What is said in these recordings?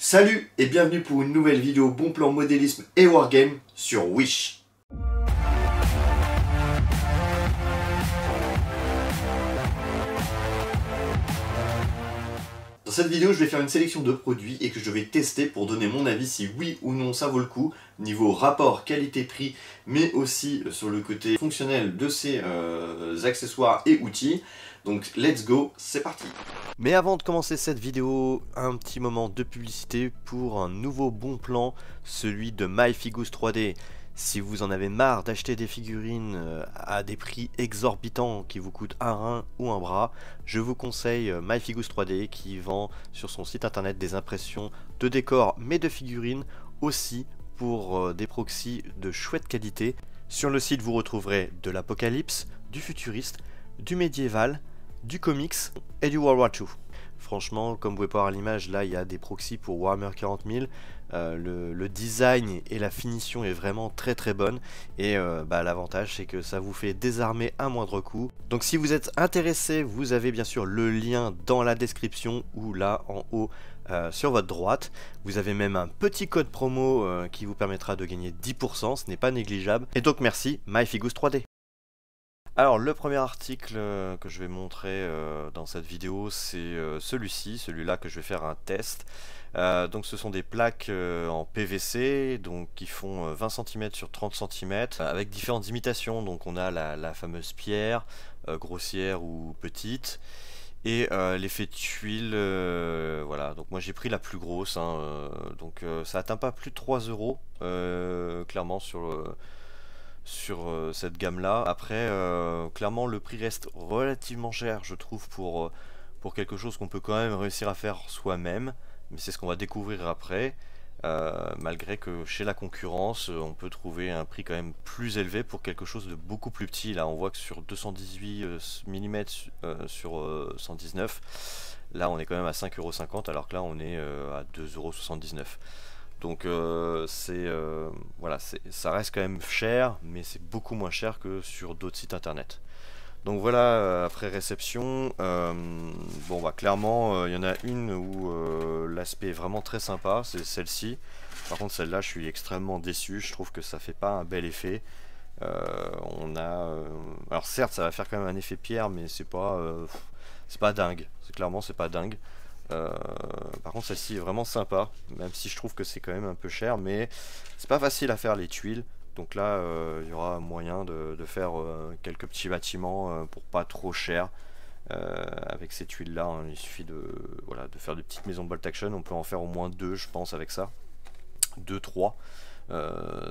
Salut et bienvenue pour une nouvelle vidéo bon plan modélisme et wargame sur Wish. Dans cette vidéo, je vais faire une sélection de produits et que je vais tester pour donner mon avis si oui ou non ça vaut le coup, niveau rapport qualité-prix, mais aussi sur le côté fonctionnel de ces accessoires et outils. Donc let's go, c'est parti. Mais avant de commencer cette vidéo, un petit moment de publicité pour un nouveau bon plan, celui de MyFigous 3D. Si vous en avez marre d'acheter des figurines à des prix exorbitants qui vous coûtent un rein ou un bras, je vous conseille MyFigous 3D qui vend sur son site internet des impressions de décors mais de figurines aussi pour des proxys de chouette qualité. Sur le site vous retrouverez de l'apocalypse, du futuriste, du médiéval, du comics et du World War II. Franchement, comme vous pouvez voir à l'image, là il y a des proxys pour Warhammer 40 000. Le design et la finition est vraiment très bonne et l'avantage c'est que ça vous fait désarmer à moindre coût. Donc si vous êtes intéressé, vous avez bien sûr le lien dans la description ou là en haut sur votre droite. Vous avez même un petit code promo qui vous permettra de gagner 10%, ce n'est pas négligeable. Et donc merci MyFigous 3D. Alors le premier article que je vais montrer dans cette vidéo, c'est celui-là que je vais faire un test. Donc ce sont des plaques en PVC donc qui font 20 cm sur 30 cm avec différentes imitations. Donc on a la fameuse pierre grossière ou petite et l'effet de tuile. Voilà, donc moi j'ai pris la plus grosse hein, donc ça atteint pas plus de 3 euros clairement sur cette gamme là. Après clairement le prix reste relativement cher je trouve pour quelque chose qu'on peut quand même réussir à faire soi-même, mais c'est ce qu'on va découvrir après. Malgré que chez la concurrence on peut trouver un prix quand même plus élevé pour quelque chose de beaucoup plus petit. Là on voit que sur 218 mm sur 119, là on est quand même à 5,50 € alors que là on est à 2,79 €. Donc voilà, ça reste quand même cher, mais c'est beaucoup moins cher que sur d'autres sites internet. Donc voilà, après réception, bon bah clairement il y en a une où l'aspect est vraiment très sympa, c'est celle-ci. Par contre celle-là je suis extrêmement déçu, je trouve que ça fait pas un bel effet. Alors certes ça va faire quand même un effet pierre, mais c'est pas dingue, clairement c'est pas dingue. Par contre celle-ci est vraiment sympa, même si je trouve que c'est quand même un peu cher, mais c'est pas facile à faire les tuiles. Donc là il y aura moyen de faire quelques petits bâtiments pour pas trop cher avec ces tuiles là hein. Il suffit de faire des petites maisons bolt action. On peut en faire au moins deux je pense avec ça, 2-3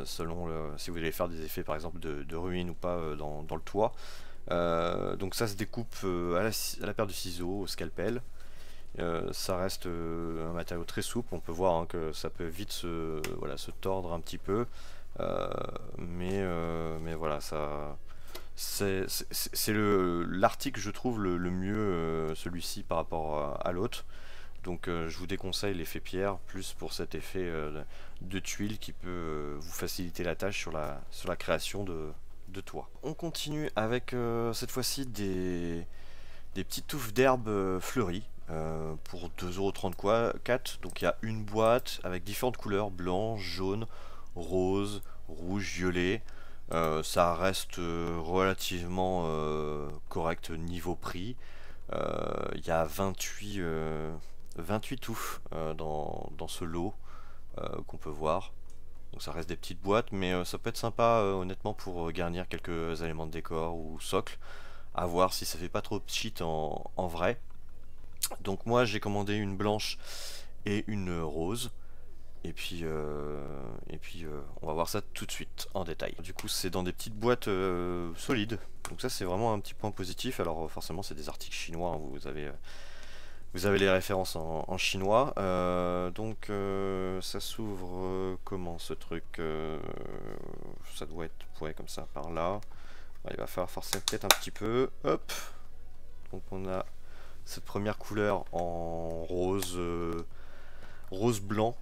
selon si vous voulez faire des effets par exemple de ruines ou pas dans le toit. Donc ça se découpe à la paire de ciseaux, au scalpel. Ça reste un matériau très souple, on peut voir hein, que ça peut vite se tordre un petit peu, mais voilà, ça c'est l'article je trouve le mieux celui-ci par rapport à l'autre. Donc je vous déconseille l'effet pierre plus pour cet effet de tuile qui peut vous faciliter la tâche sur la création de toit. On continue avec cette fois-ci des petites touffes d'herbe fleuries. Pour 2,34 €. Donc il y a une boîte avec différentes couleurs, blanc, jaune, rose, rouge, violet. Ça reste relativement correct niveau prix. Il y a 28 touffes dans ce lot qu'on peut voir. Donc ça reste des petites boîtes, mais ça peut être sympa honnêtement pour garnir quelques éléments de décor ou socle. À voir si ça fait pas trop cheat en vrai. Donc moi j'ai commandé une blanche et une rose et puis on va voir ça tout de suite en détail. Du coup c'est dans des petites boîtes solides, donc ça c'est vraiment un petit point positif. Alors forcément c'est des articles chinois hein. Vous avez les références en chinois. Donc ça s'ouvre comment ce truc ça doit être comme ça par là. Il va falloir forcer peut-être un petit peu. Hop. Donc on a cette première couleur en rose rose blanc,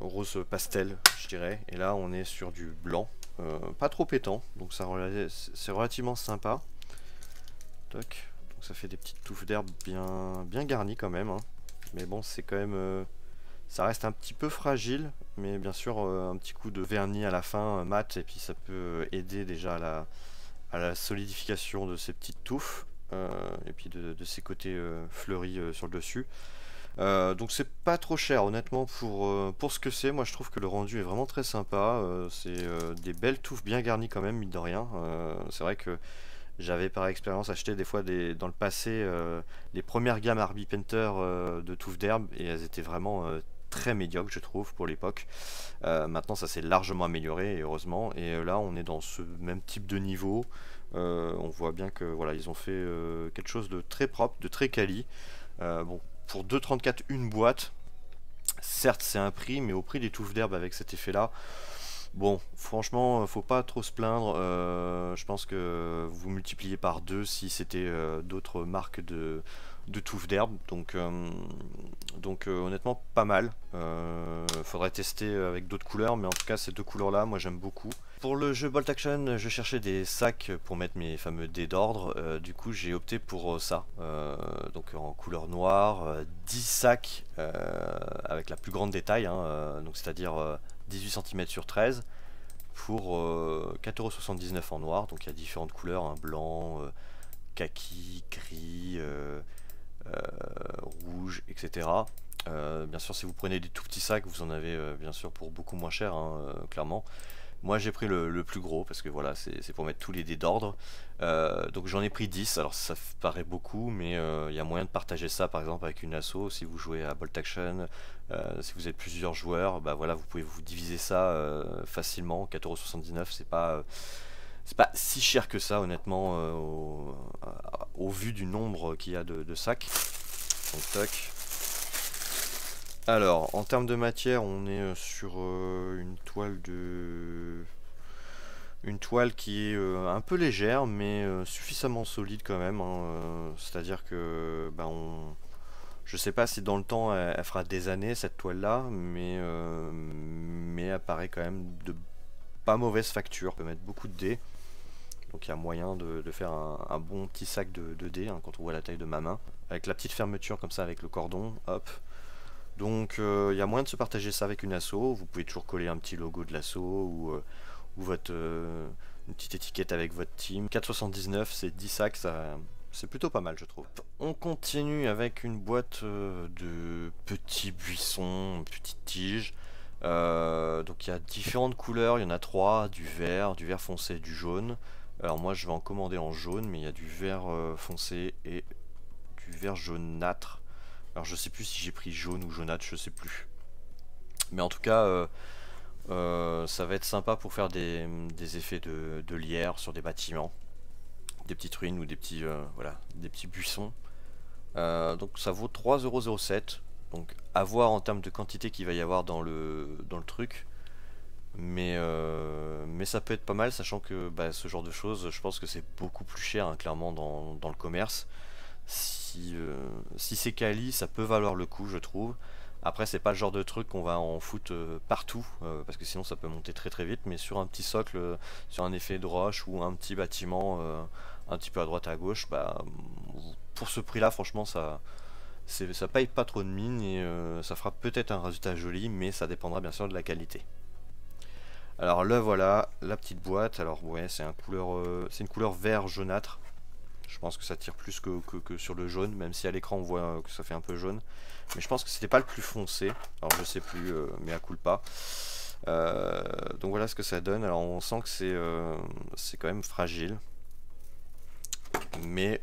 rose pastel je dirais, et là on est sur du blanc pas trop pétant, donc c'est relativement sympa. Toc. Donc ça fait des petites touffes d'herbe bien garnies quand même hein. Mais bon c'est quand même Ça reste un petit peu fragile, mais bien sûr un petit coup de vernis à la fin, mat, et puis ça peut aider déjà à la solidification de ces petites touffes, et puis de ces côtés fleuris sur le dessus. Donc c'est pas trop cher honnêtement pour ce que c'est. Moi je trouve que le rendu est vraiment très sympa. C'est des belles touffes bien garnies quand même, mine de rien. C'est vrai que j'avais par expérience acheté des fois dans le passé les premières gammes Arby Painter de touffes d'herbe, et elles étaient vraiment très médiocres je trouve pour l'époque. Maintenant ça s'est largement amélioré, et heureusement, et là on est dans ce même type de niveau. On voit bien que voilà, ils ont fait quelque chose de très propre, de très quali. Bon, pour 2,34 une boîte, certes c'est un prix, mais au prix des touffes d'herbe avec cet effet là, bon, franchement, faut pas trop se plaindre. Je pense que vous multipliez par deux si c'était d'autres marques de touffes d'herbe. Donc honnêtement, pas mal. Faudrait tester avec d'autres couleurs, mais en tout cas, ces deux couleurs-là, moi j'aime beaucoup. Pour le jeu Bolt Action, je cherchais des sacs pour mettre mes fameux dés d'ordre. Du coup, j'ai opté pour ça. Donc en couleur noire, 10 sacs avec la plus grande détail, hein, donc c'est-à-dire 18 cm sur 13 pour 4,79€ en noir. Donc il y a différentes couleurs, hein, blanc, kaki, gris, rouge, etc. Bien sûr, si vous prenez des tout petits sacs, vous en avez bien sûr pour beaucoup moins cher, hein, clairement. Moi j'ai pris le plus gros parce que voilà, c'est pour mettre tous les dés d'ordre. Donc j'en ai pris 10, alors ça paraît beaucoup, mais il y a moyen de partager ça par exemple avec une asso. Si vous jouez à Bolt Action, si vous êtes plusieurs joueurs, bah voilà, vous pouvez vous diviser ça facilement. 4,79€, c'est pas si cher que ça honnêtement au vu du nombre qu'il y a de sacs. Donc toc. Alors, en termes de matière, on est sur une toile qui est un peu légère, mais suffisamment solide quand même, hein. C'est-à-dire que, bah, je sais pas si dans le temps elle fera des années cette toile-là, mais elle paraît quand même de pas mauvaise facture. On peut mettre beaucoup de dés, donc il y a moyen de faire un bon petit sac de dés, hein, quand on voit la taille de ma main, avec la petite fermeture comme ça avec le cordon, hop. Donc il y a moyen de se partager ça avec une asso. Vous pouvez toujours coller un petit logo de l'asso ou votre une petite étiquette avec votre team. 4,79, c'est 10 sacs, ça c'est plutôt pas mal je trouve. On continue avec une boîte de petits buissons, petites tiges. Donc il y a différentes couleurs, il y en a trois, du vert foncé, du jaune. Alors moi je vais en commander en jaune, mais il y a du vert foncé et du vert jaunâtre. Alors je sais plus si j'ai pris jaune ou jaunâtre, je sais plus. Mais en tout cas, ça va être sympa pour faire des effets de lierre sur des bâtiments, des petites ruines ou des petits, voilà, des petits buissons. Donc ça vaut 3,07€. Donc à voir en termes de quantité qu'il va y avoir dans le truc. Mais ça peut être pas mal, sachant que bah, ce genre de choses, je pense que c'est beaucoup plus cher, hein, clairement dans le commerce. Si c'est quali, ça peut valoir le coup je trouve. Après c'est pas le genre de truc qu'on va en foutre partout, parce que sinon ça peut monter très très vite, mais sur un petit socle, sur un effet de roche ou un petit bâtiment un petit peu à droite à gauche, bah, pour ce prix là franchement ça paye pas trop de mine, et ça fera peut-être un résultat joli, mais ça dépendra bien sûr de la qualité. Alors là voilà, la petite boîte. Alors ouais, c'est une couleur vert jaunâtre. Je pense que ça tire plus que sur le jaune, même si à l'écran on voit que ça fait un peu jaune. Mais je pense que c'était pas le plus foncé. Alors je sais plus, mais à culpa. Donc voilà ce que ça donne. Alors on sent que c'est quand même fragile. Mais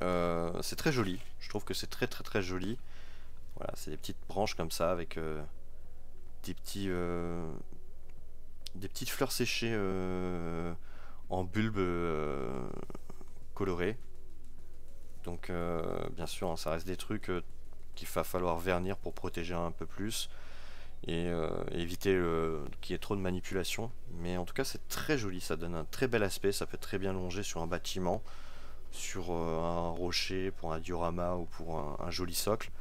c'est très joli. Je trouve que c'est très très très joli. Voilà, c'est des petites branches comme ça avec des petites fleurs séchées en bulbes colorés. Donc bien sûr, hein, ça reste des trucs qu'il va falloir vernir pour protéger un peu plus et éviter qu'il y ait trop de manipulation. Mais en tout cas c'est très joli, ça donne un très bel aspect, ça peut très bien longer sur un bâtiment, sur un rocher pour un diorama ou pour un joli socle.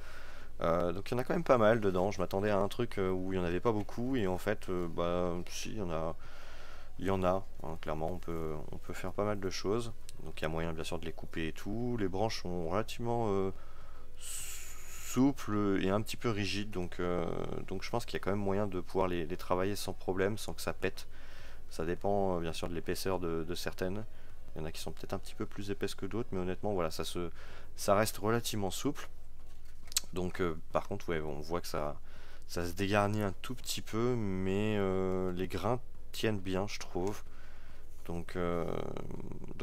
Donc il y en a quand même pas mal dedans. Je m'attendais à un truc où il n'y en avait pas beaucoup, et en fait bah si, il y en a, hein, clairement on peut faire pas mal de choses. Donc il y a moyen bien sûr de les couper et tout. Les branches sont relativement souples et un petit peu rigides, donc je pense qu'il y a quand même moyen de pouvoir les travailler sans problème, sans que ça pète. Ça dépend bien sûr de l'épaisseur de certaines. Il y en a qui sont peut-être un petit peu plus épaisses que d'autres, mais honnêtement voilà, ça reste relativement souple. Donc par contre ouais, on voit que ça se dégarnit un tout petit peu, mais les grains tiennent bien, je trouve. Donc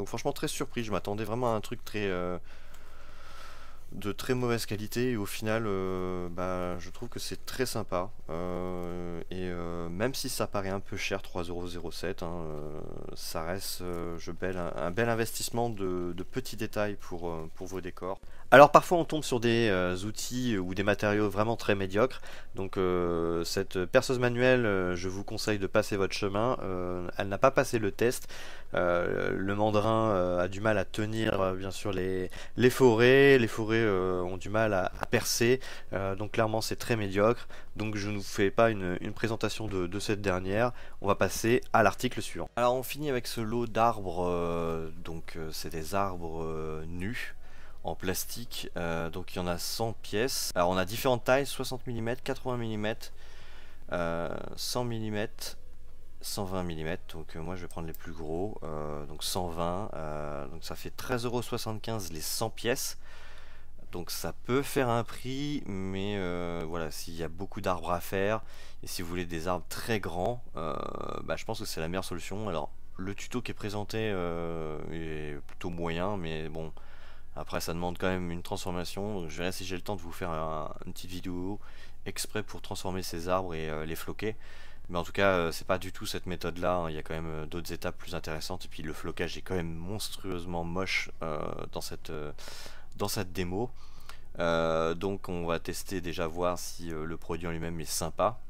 franchement très surpris, je m'attendais vraiment à un truc de très mauvaise qualité, et au final bah, je trouve que c'est très sympa, même si ça paraît un peu cher, 3,07 €, hein, ça reste un bel investissement de petits détails pour vos décors. Alors parfois on tombe sur des outils ou des matériaux vraiment très médiocres, donc cette perceuse manuelle, je vous conseille de passer votre chemin. Elle n'a pas passé le test. Le mandrin a du mal à tenir bien sûr les forêts ont du mal à percer, donc clairement c'est très médiocre, donc je ne vous fais pas une présentation de cette dernière. On va passer à l'article suivant. Alors on finit avec ce lot d'arbres, c'est des arbres nus en plastique, donc il y en a 100 pièces. Alors on a différentes tailles, 60 mm, 80 mm, 100 mm, 120 mm, donc moi je vais prendre les plus gros, donc 120, donc ça fait 13,75 € les 100 pièces. Donc ça peut faire un prix, mais voilà, s'il y a beaucoup d'arbres à faire, et si vous voulez des arbres très grands, bah, je pense que c'est la meilleure solution. Alors le tuto qui est présenté est plutôt moyen, mais bon, après ça demande quand même une transformation. Donc, je verrai si j'ai le temps de vous faire une petite vidéo exprès pour transformer ces arbres et les floquer. Mais en tout cas, c'est pas du tout cette méthode là, hein. Il y a quand même d'autres étapes plus intéressantes, et puis le flocage est quand même monstrueusement moche dans cette démo. Donc on va tester déjà, voir si le produit en lui-même est sympa,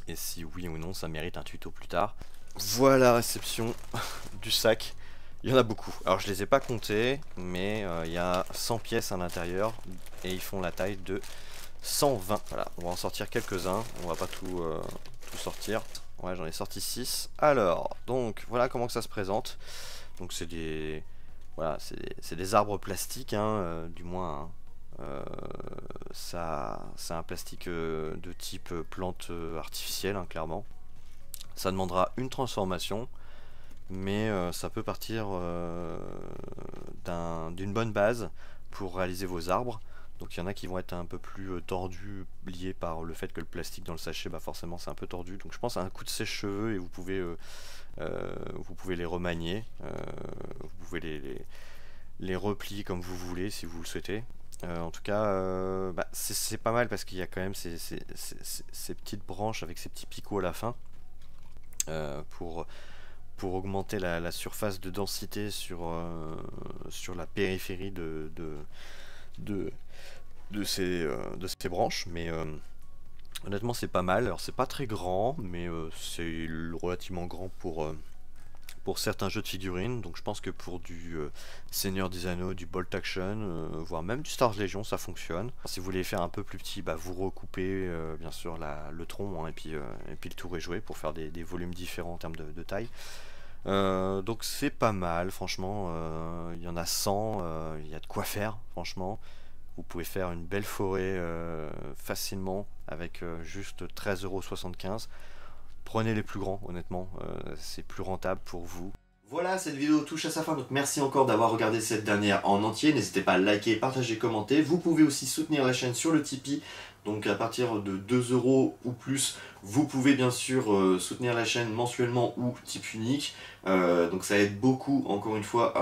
et si oui ou non ça mérite un tuto plus tard. Voilà la réception du sac. Il y en a beaucoup. Alors je les ai pas comptés, mais il y a 100 pièces à l'intérieur, et ils font la taille de 120. Voilà, on va en sortir quelques-uns, on va pas tout sortir. Ouais, j'en ai sorti 6. Alors, donc voilà comment que ça se présente. Donc c'est des... Voilà, c'est des arbres plastiques, hein, du moins, hein. C'est un plastique de type plante artificielle, hein, clairement. Ça demandera une transformation, mais ça peut partir d'une bonne base pour réaliser vos arbres. Donc il y en a qui vont être un peu plus tordus, liés par le fait que le plastique dans le sachet, bah forcément c'est un peu tordu. Donc je pense à un coup de sèche-cheveux, et vous pouvez les remanier, vous pouvez les replier comme vous voulez si vous le souhaitez. En tout cas, bah, c'est pas mal, parce qu'il y a quand même ces petites branches avec ces petits picots à la fin, pour augmenter la surface de densité sur la périphérie de ces branches. Mais honnêtement c'est pas mal. Alors c'est pas très grand, mais c'est relativement grand pour certains jeux de figurines. Donc je pense que pour du Seigneur des Anneaux, du Bolt Action, voire même du Star Legion, ça fonctionne. Si vous voulez faire un peu plus petit, bah, vous recoupez bien sûr le tronc, hein, et puis le tour est joué pour faire des volumes différents en termes de taille. Donc c'est pas mal, franchement. Il y en a 100, il y a de quoi faire, franchement. Vous pouvez faire une belle forêt facilement avec juste 13,75 €. Prenez les plus grands, honnêtement, c'est plus rentable pour vous. Voilà, cette vidéo touche à sa fin, donc merci encore d'avoir regardé cette dernière en entier. N'hésitez pas à liker, partager, commenter. Vous pouvez aussi soutenir la chaîne sur le Tipeee. Donc à partir de 2 € ou plus, vous pouvez bien sûr soutenir la chaîne mensuellement ou type unique. Donc ça aide beaucoup, encore une fois,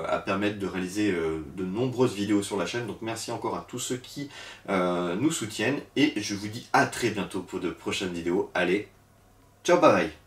à permettre de réaliser de nombreuses vidéos sur la chaîne. Donc merci encore à tous ceux qui nous soutiennent. Et je vous dis à très bientôt pour de prochaines vidéos. Allez, ciao, bye bye.